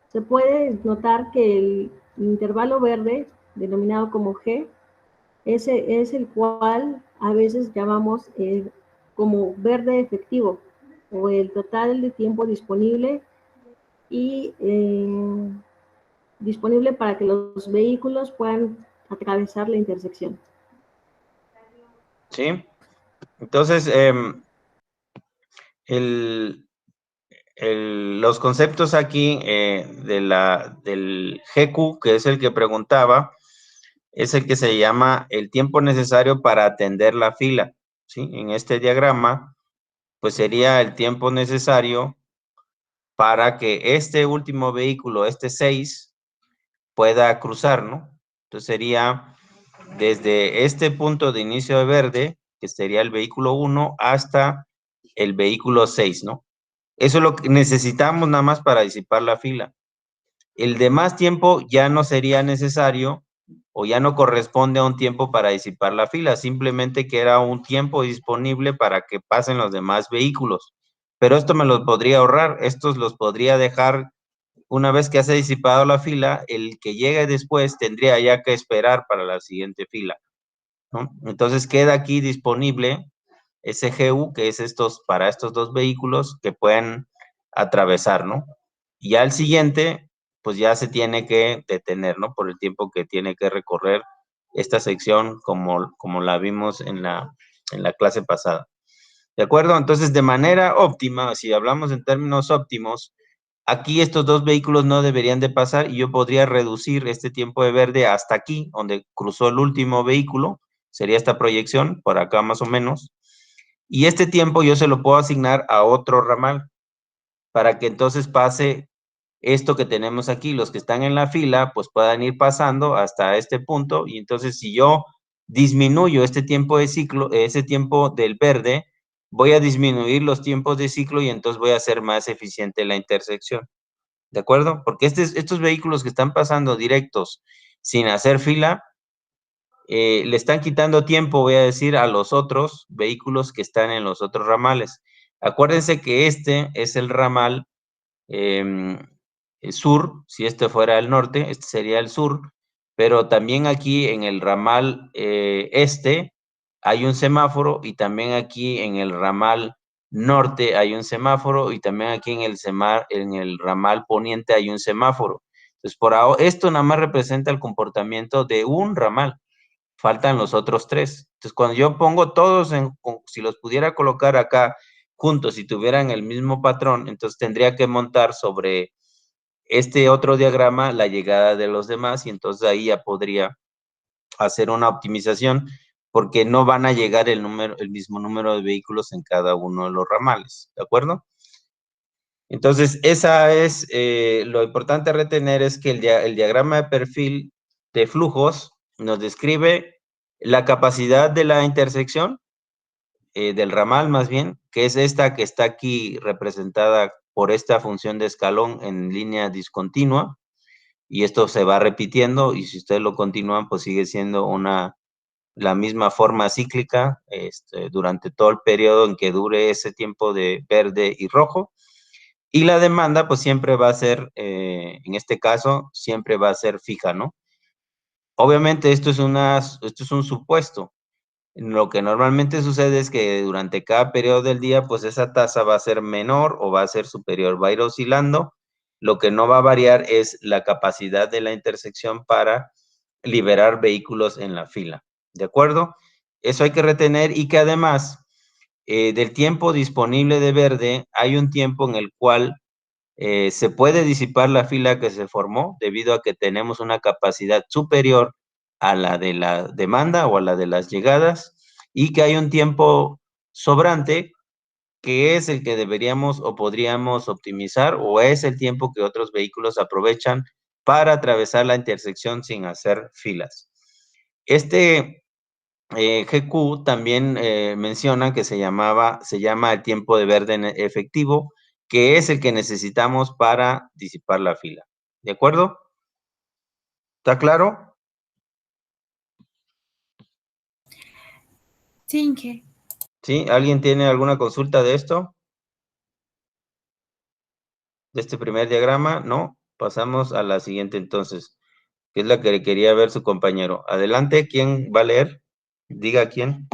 [SPEAKER 7] Se puede notar que el intervalo verde, denominado como G, ese es el cual a veces llamamos como verde efectivo, o el total de tiempo disponible y disponible para que los vehículos puedan atravesar la intersección.
[SPEAKER 1] Sí. Entonces, los conceptos aquí del GQ, que es el que preguntaba, es el que se llama el tiempo necesario para atender la fila, ¿sí? En este diagrama, pues sería el tiempo necesario para que este último vehículo, este 6, pueda cruzar, ¿no? Entonces sería desde este punto de inicio de verde, que sería el vehículo 1, hasta el vehículo 6, ¿no? Eso es lo que necesitamos nada más para disipar la fila. El demás tiempo ya no sería necesario o ya no corresponde a un tiempo para disipar la fila, simplemente que era un tiempo disponible para que pasen los demás vehículos. Pero esto me los podría ahorrar, estos los podría dejar una vez que se ha disipado la fila, el que llegue después tendría ya que esperar para la siguiente fila, ¿no? Entonces queda aquí disponible ese GU, que es para estos dos vehículos que pueden atravesar, ¿no? Y ya el siguiente, pues ya se tiene que detener, ¿no? Por el tiempo que tiene que recorrer esta sección como la vimos en la clase pasada. ¿De acuerdo? Entonces, de manera óptima, si hablamos en términos óptimos, aquí estos dos vehículos no deberían de pasar y yo podría reducir este tiempo de verde hasta aquí, donde cruzó el último vehículo, sería esta proyección, por acá más o menos, y este tiempo yo se lo puedo asignar a otro ramal, para que entonces pase esto que tenemos aquí, los que están en la fila, pues puedan ir pasando hasta este punto, y entonces si yo disminuyo este tiempo de ciclo, ese tiempo del verde, voy a disminuir los tiempos de ciclo y entonces voy a hacer más eficiente la intersección. ¿De acuerdo? Porque estos vehículos que están pasando directos sin hacer fila, le están quitando tiempo, voy a decir, a los otros vehículos que están en los otros ramales. Acuérdense que este es el ramal sur, si este fuera el norte, este sería el sur, pero también aquí en el ramal este hay un semáforo y también aquí en el ramal norte hay un semáforo y también aquí en el ramal poniente hay un semáforo. Entonces, esto nada más representa el comportamiento de un ramal. Faltan los otros 3. Entonces, cuando yo pongo todos, si los pudiera colocar acá juntos y tuvieran el mismo patrón, entonces tendría que montar sobre este otro diagrama la llegada de los demás y entonces ahí ya podría hacer una optimización porque no van a llegar el mismo número de vehículos en cada uno de los ramales, ¿de acuerdo? Entonces, esa es lo importante a retener, es que el diagrama de perfil de flujos nos describe la capacidad de la intersección, del ramal más bien, que es esta que está aquí representada por esta función de escalón en línea discontinua, y esto se va repitiendo, y si ustedes lo continúan, pues sigue siendo la misma forma cíclica durante todo el periodo en que dure ese tiempo de verde y rojo. Y la demanda, pues siempre va a ser, en este caso, siempre va a ser fija, ¿no? Obviamente esto es un supuesto. Lo que normalmente sucede es que durante cada periodo del día, pues esa tasa va a ser menor o va a ser superior, va a ir oscilando. Lo que no va a variar es la capacidad de la intersección para liberar vehículos en la fila. ¿De acuerdo? Eso hay que retener y que además del tiempo disponible de verde, hay un tiempo en el cual se puede disipar la fila que se formó debido a que tenemos una capacidad superior a la de la demanda o a la de las llegadas y que hay un tiempo sobrante que es el que deberíamos o podríamos optimizar o es el tiempo que otros vehículos aprovechan para atravesar la intersección sin hacer filas. Este GQ también menciona que se llama el tiempo de verde efectivo, que es el que necesitamos para disipar la fila. ¿De acuerdo? ¿Está claro?
[SPEAKER 2] Sí, Inge.
[SPEAKER 1] ¿Sí? ¿Alguien tiene alguna consulta de esto? ¿De este primer diagrama? No. Pasamos a la siguiente entonces, que es la que quería ver su compañero. Adelante, ¿quién va a leer? Diga quién.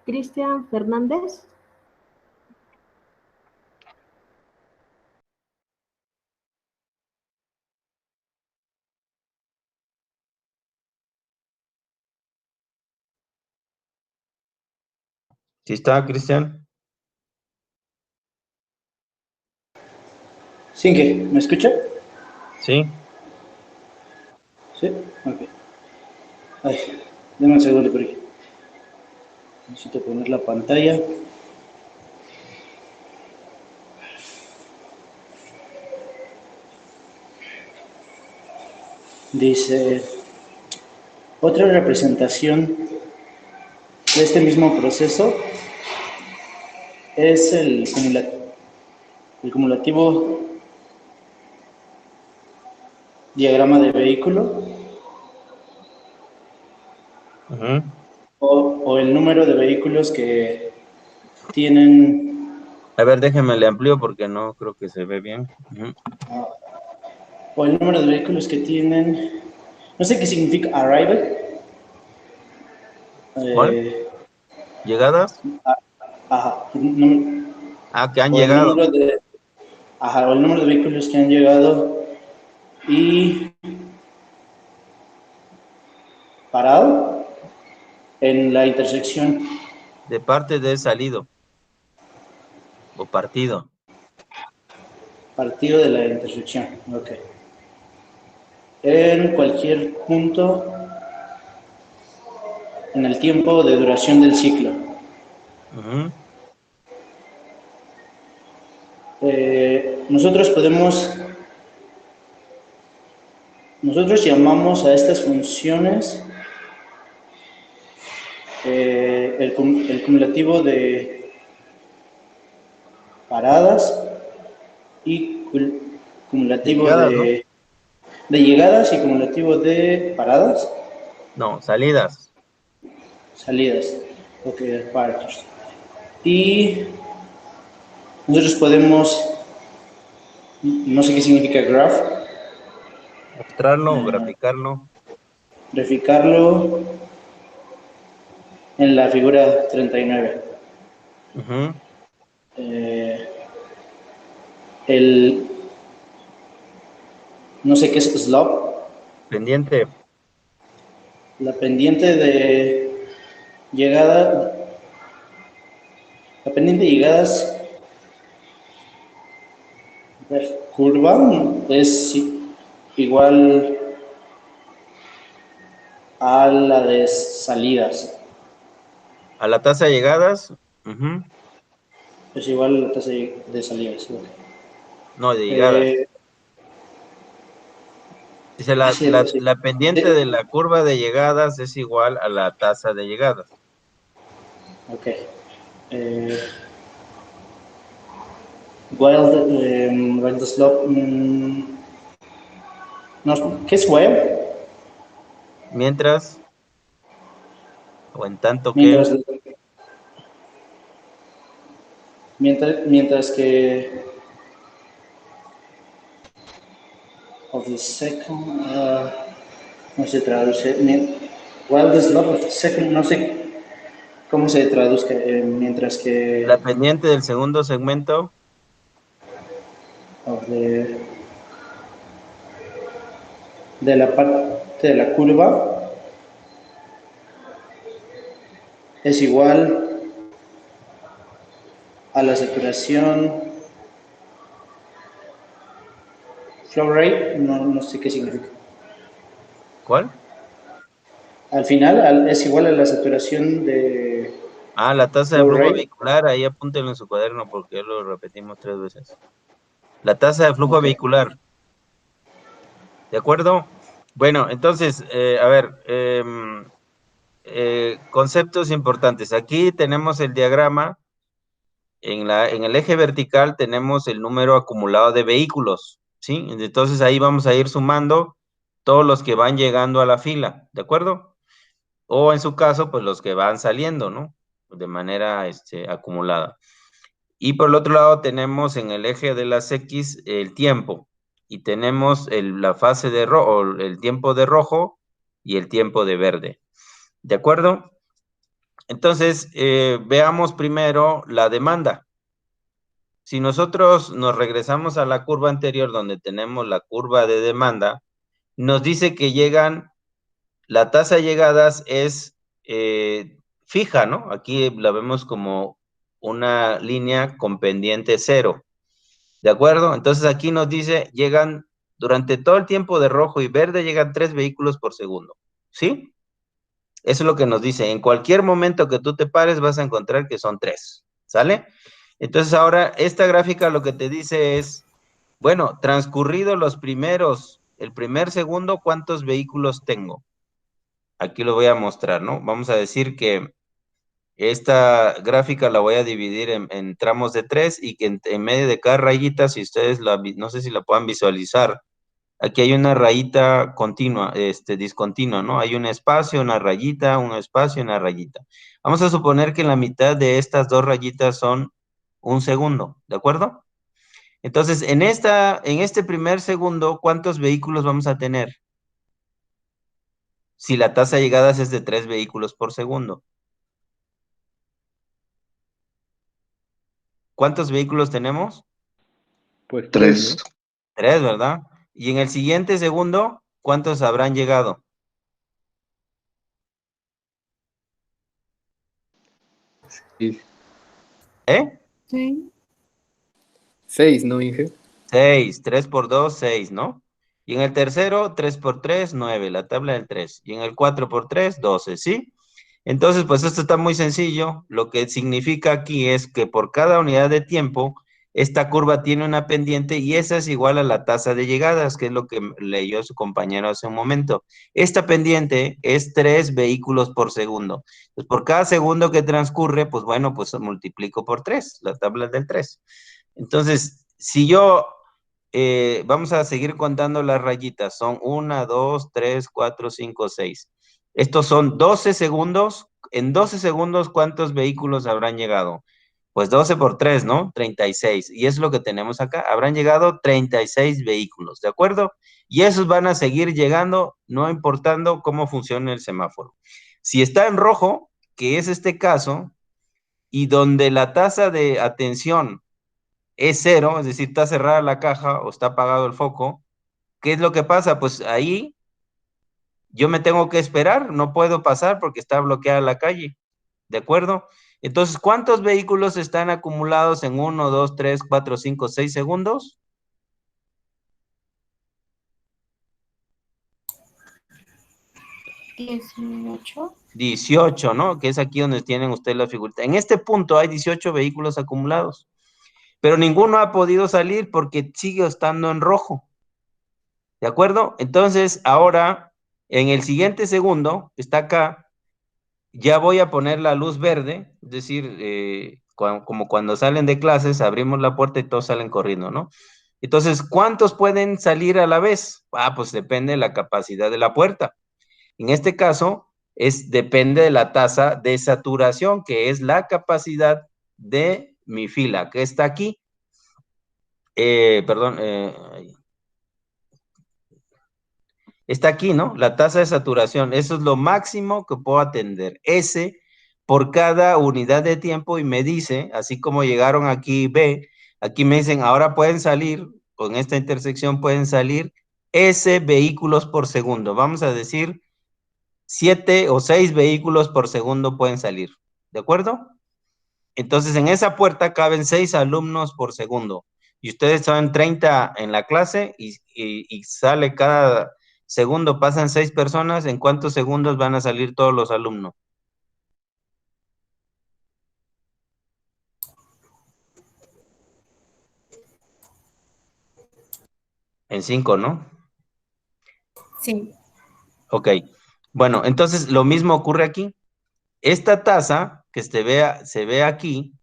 [SPEAKER 7] Cristian Fernández.
[SPEAKER 1] ¿Sí está, Cristian?
[SPEAKER 8] ¿Sí que me escucha?
[SPEAKER 1] Sí.
[SPEAKER 8] Sí, ok. Ay, dame un segundo por aquí. Necesito poner la pantalla. Dice, otra representación de este mismo proceso es el cumulativo diagrama de vehículo o el número de vehículos que tienen...
[SPEAKER 1] A ver, déjeme le amplío porque no creo que se ve bien.
[SPEAKER 8] O el número de vehículos que tienen... No sé qué significa arrival.
[SPEAKER 1] ¿Cuál? ¿Llegadas?
[SPEAKER 8] Ajá.
[SPEAKER 1] Ah, que han
[SPEAKER 8] O el
[SPEAKER 1] llegado.
[SPEAKER 8] número de... Ajá, o el número de vehículos que han llegado y parado en la intersección.
[SPEAKER 1] De parte de salido. O partido.
[SPEAKER 8] Partido de la intersección, ok. En cualquier punto en el tiempo de duración del ciclo. Nosotros llamamos a estas funciones el cumulativo de paradas y cumulativo
[SPEAKER 1] Llegadas, ¿no?
[SPEAKER 8] de llegadas y cumulativo de paradas.
[SPEAKER 1] No, salidas.
[SPEAKER 8] Salidas. Ok, departures. Y nosotros podemos, no sé qué significa graph,
[SPEAKER 1] Mostrarlo o graficarlo.
[SPEAKER 8] graficarlo en la figura 39. No sé qué es slope.
[SPEAKER 1] Pendiente.
[SPEAKER 8] La pendiente de llegada, la pendiente de llegadas, curva es igual a la de salidas.
[SPEAKER 1] A la tasa de llegadas.
[SPEAKER 8] Es igual a la tasa de salidas.
[SPEAKER 1] No, de llegadas. Dice, la pendiente de la curva de llegadas es igual a la tasa de llegadas.
[SPEAKER 8] Ok. While the slope... no, ¿qué es while?
[SPEAKER 1] Mientras, o en tanto que.
[SPEAKER 8] Mientras mientras que of the second, no se traduce, wildest love of the second, no sé cómo se traduzca, mientras que
[SPEAKER 1] La pendiente del segundo segmento,
[SPEAKER 8] of the, de la parte de la curva es igual a la saturación flow rate, no sé qué significa.
[SPEAKER 1] ¿cuál?
[SPEAKER 8] Al final es igual a la saturación de
[SPEAKER 1] Ah, la tasa de
[SPEAKER 8] flow
[SPEAKER 1] flujo
[SPEAKER 8] rate.
[SPEAKER 1] vehicular, ahí apúntenlo en su cuaderno porque ya lo repetimos 3 veces. La tasa de flujo
[SPEAKER 8] Ok.
[SPEAKER 1] vehicular, ¿de acuerdo? Bueno, entonces, a ver, conceptos importantes. Aquí tenemos el diagrama. En el eje vertical tenemos el número acumulado de vehículos, ¿sí? Entonces ahí vamos a ir sumando todos los que van llegando a la fila, ¿de acuerdo? O en su caso, pues los que van saliendo, ¿no? De manera acumulada. Y por el otro lado tenemos en el eje de las X el tiempo. Y tenemos la fase de rojo, el tiempo de rojo y el tiempo de verde. ¿De acuerdo? Entonces, veamos primero la demanda. Si nosotros nos regresamos a la curva anterior donde tenemos la curva de demanda, nos dice que la tasa de llegadas es fija, ¿no? Aquí la vemos como una línea con pendiente 0, ¿de acuerdo? Entonces aquí nos dice, durante todo el tiempo de rojo y verde, llegan 3 vehículos por segundo, ¿sí? Eso es lo que nos dice. En cualquier momento que tú te pares vas a encontrar que son 3, ¿sale? Entonces ahora esta gráfica lo que te dice es, bueno, transcurrido el primer segundo, ¿cuántos vehículos tengo? Aquí lo voy a mostrar, ¿no? Vamos a decir que esta gráfica la voy a dividir en tramos de 3 y que en medio de cada rayita, si ustedes no sé si la puedan visualizar, aquí hay una rayita continua, discontinua, ¿no? Hay un espacio, una rayita, un espacio, una rayita. Vamos a suponer que la mitad de estas 2 rayitas son 1 segundo, ¿de acuerdo? Entonces, en este primer segundo, ¿cuántos vehículos vamos a tener? Si la tasa de llegadas es de 3 vehículos por segundo. ¿Cuántos vehículos tenemos?
[SPEAKER 9] Pues
[SPEAKER 3] 3.
[SPEAKER 1] 3, ¿verdad? Y en el siguiente segundo, ¿cuántos habrán llegado?
[SPEAKER 9] sí.
[SPEAKER 1] ¿Eh?
[SPEAKER 2] Sí.
[SPEAKER 9] 6, ¿no, Inge?
[SPEAKER 1] 6, 3 por 2, 6, ¿no? Y en el tercero, 3 por 3, 9, la tabla del 3. Y en el 4 por 3, 12, ¿sí? Entonces, pues esto está muy sencillo. Lo que significa aquí es que por cada unidad de tiempo, esta curva tiene una pendiente y esa es igual a la tasa de llegadas, que es lo que leyó su compañero hace un momento. Esta pendiente es 3 vehículos por segundo. Pues por cada segundo que transcurre, pues bueno, pues multiplico por 3, la tabla del 3. Entonces, si yo, vamos a seguir contando las rayitas, son 1, 2, 3, 4, 5, 6. Estos son 12 segundos. En 12 segundos, ¿cuántos vehículos habrán llegado? Pues 12 por 3, ¿no? 36. Y es lo que tenemos acá. Habrán llegado 36 vehículos, ¿de acuerdo? Y esos van a seguir llegando, no importando cómo funcione el semáforo. Si está en rojo, que es este caso, y donde la tasa de atención es 0, es decir, está cerrada la caja o está apagado el foco, ¿qué es lo que pasa? Pues ahí yo me tengo que esperar, no puedo pasar porque está bloqueada la calle, ¿de acuerdo? Entonces, ¿cuántos vehículos están acumulados en 1, 2, 3, 4, 5, 6 segundos?
[SPEAKER 2] 18.
[SPEAKER 1] 18, ¿no? Que es aquí donde tienen ustedes la figura. En este punto hay 18 vehículos acumulados, pero ninguno ha podido salir porque sigue estando en rojo, ¿de acuerdo? Entonces, ahora, en el siguiente segundo, está acá, ya voy a poner la luz verde, es decir, como cuando salen de clases, abrimos la puerta y todos salen corriendo, ¿no? Entonces, ¿cuántos pueden salir a la vez? Ah, pues depende de la capacidad de la puerta. En este caso, depende de la tasa de saturación, que es la capacidad de mi fila, que está aquí. Perdón, está aquí, ¿no? La tasa de saturación, eso es lo máximo que puedo atender. S por cada unidad de tiempo y me dice, así como llegaron aquí B, aquí me dicen, ahora pueden salir, con esta intersección pueden salir S vehículos por segundo. Vamos a decir 7 o 6 vehículos por segundo pueden salir, ¿de acuerdo? Entonces, en esa puerta caben 6 alumnos por segundo. Y ustedes son 30 en la clase y sale cada segundo, pasan 6 personas. ¿En cuántos segundos van a salir todos los alumnos? En 5, ¿no?
[SPEAKER 2] Sí.
[SPEAKER 1] Ok. Bueno, entonces lo mismo ocurre aquí. Esta tasa que se ve aquí,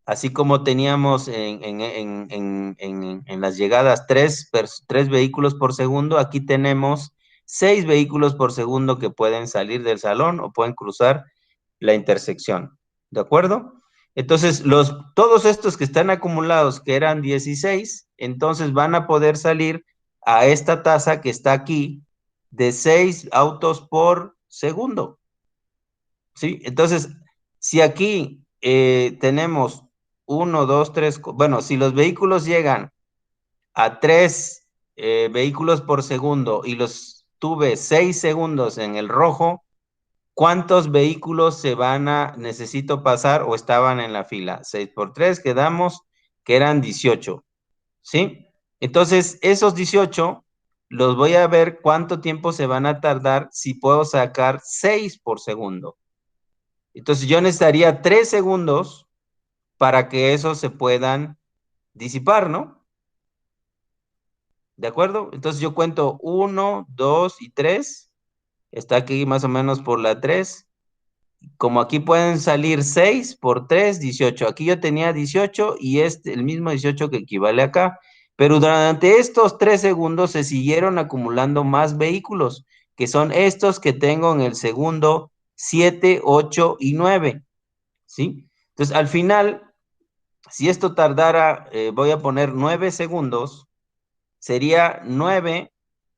[SPEAKER 1] así como teníamos en las llegadas 3 vehículos por segundo, aquí tenemos 6 vehículos por segundo que pueden salir del salón o pueden cruzar la intersección. ¿De acuerdo? Entonces, todos estos que están acumulados, que eran 16, entonces van a poder salir a esta tasa que está aquí de 6 autos por segundo. ¿Sí? Entonces, si aquí tenemos 1, 2, 3, bueno, si los vehículos llegan a 3 vehículos por segundo y los tuve 6 segundos en el rojo, ¿cuántos vehículos necesito pasar o estaban en la fila? 6 por 3, quedamos que eran 18, ¿sí? Entonces, esos 18 los voy a ver cuánto tiempo se van a tardar si puedo sacar 6 por segundo. Entonces yo necesitaría 3 segundos para que esos se puedan disipar, ¿no? ¿De acuerdo? Entonces yo cuento 1, 2 y 3. Está aquí más o menos por la 3. Como aquí pueden salir 6 por 3, 18. Aquí yo tenía 18 y el mismo 18 que equivale acá. Pero durante estos 3 segundos se siguieron acumulando más vehículos, que son estos que tengo en el segundo 7, 8 y 9. ¿Sí? Entonces, al final, si esto tardara, voy a poner 9 segundos, sería 9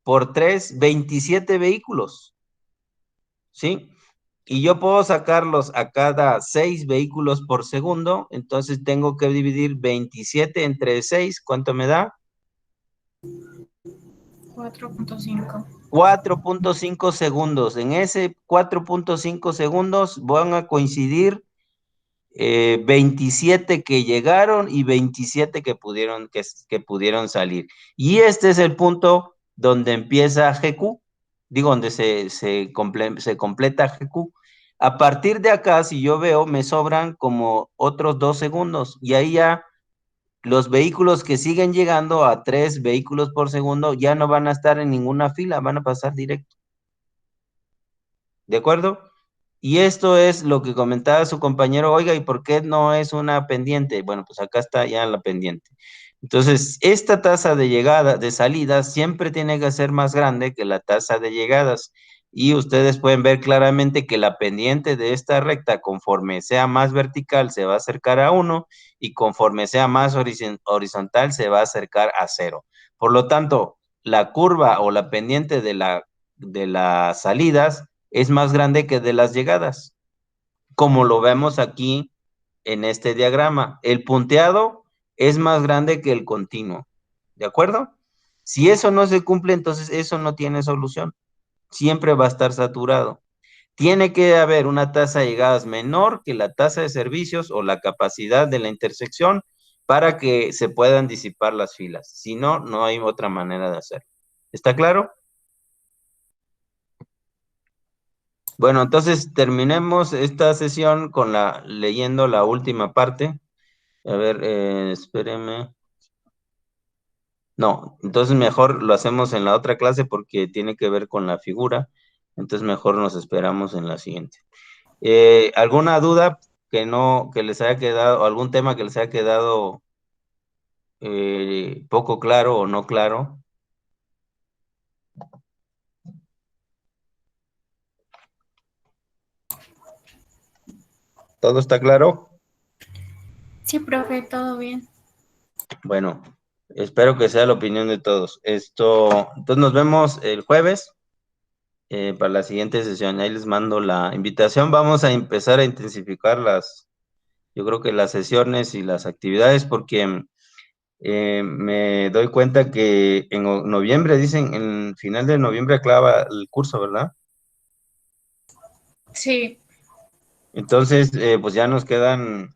[SPEAKER 1] por 3, 27 vehículos, ¿sí? Y yo puedo sacarlos a cada 6 vehículos por segundo, entonces tengo que dividir 27 entre 6, ¿cuánto me da?
[SPEAKER 2] 4.5.
[SPEAKER 1] 4.5 segundos. En ese 4.5 segundos van a coincidir 27 que llegaron y 27 que pudieron salir. Y este es el punto donde empieza GQ, digo, donde se completa GQ. A partir de acá, si yo veo, me sobran como otros 2 segundos y ahí ya los vehículos que siguen llegando a 3 vehículos por segundo ya no van a estar en ninguna fila, van a pasar directo. ¿De acuerdo? Y esto es lo que comentaba su compañero, oiga, ¿y por qué no es una pendiente? Bueno, pues acá está ya la pendiente. Entonces, esta tasa de llegada, de salidas, siempre tiene que ser más grande que la tasa de llegadas. Y ustedes pueden ver claramente que la pendiente de esta recta, conforme sea más vertical, se va a acercar a 1, y conforme sea más horizontal, se va a acercar a 0. Por lo tanto, la curva o la pendiente de las salidas es más grande que de las llegadas, como lo vemos aquí en este diagrama. El punteado es más grande que el continuo, ¿de acuerdo? Si eso no se cumple, entonces eso no tiene solución. Siempre va a estar saturado. Tiene que haber una tasa de llegadas menor que la tasa de servicios o la capacidad de la intersección para que se puedan disipar las filas. Si no, no hay otra manera de hacerlo. ¿Está claro? Bueno, entonces terminemos esta sesión con leyendo la última parte. A ver, espéreme. No, entonces mejor lo hacemos en la otra clase porque tiene que ver con la figura. Entonces mejor nos esperamos en la siguiente. ¿Alguna duda que les haya quedado, algún tema que les haya quedado poco claro o no claro? ¿Todo está claro?
[SPEAKER 2] Sí, profe, todo bien.
[SPEAKER 1] Bueno, espero que sea la opinión de todos. Entonces nos vemos el jueves para la siguiente sesión. Ahí les mando la invitación. Vamos a empezar a intensificar yo creo que las sesiones y las actividades, porque me doy cuenta que en noviembre, dicen, en final de noviembre acaba el curso, ¿verdad?
[SPEAKER 2] Sí,
[SPEAKER 1] Entonces, pues ya nos quedan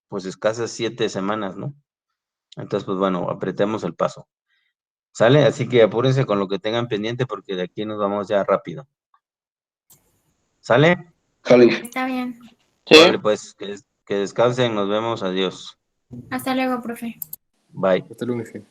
[SPEAKER 1] pues escasas 7 semanas, ¿no? Entonces, pues bueno, apretemos el paso. ¿Sale? Así que apúrense con lo que tengan pendiente porque de aquí nos vamos ya rápido. ¿Sale?
[SPEAKER 3] Sale.
[SPEAKER 2] está bien.
[SPEAKER 6] Sí.
[SPEAKER 1] Vale, pues que descansen, nos vemos, adiós.
[SPEAKER 2] Hasta luego, profe.
[SPEAKER 1] Bye.
[SPEAKER 9] Hasta luego, Inge.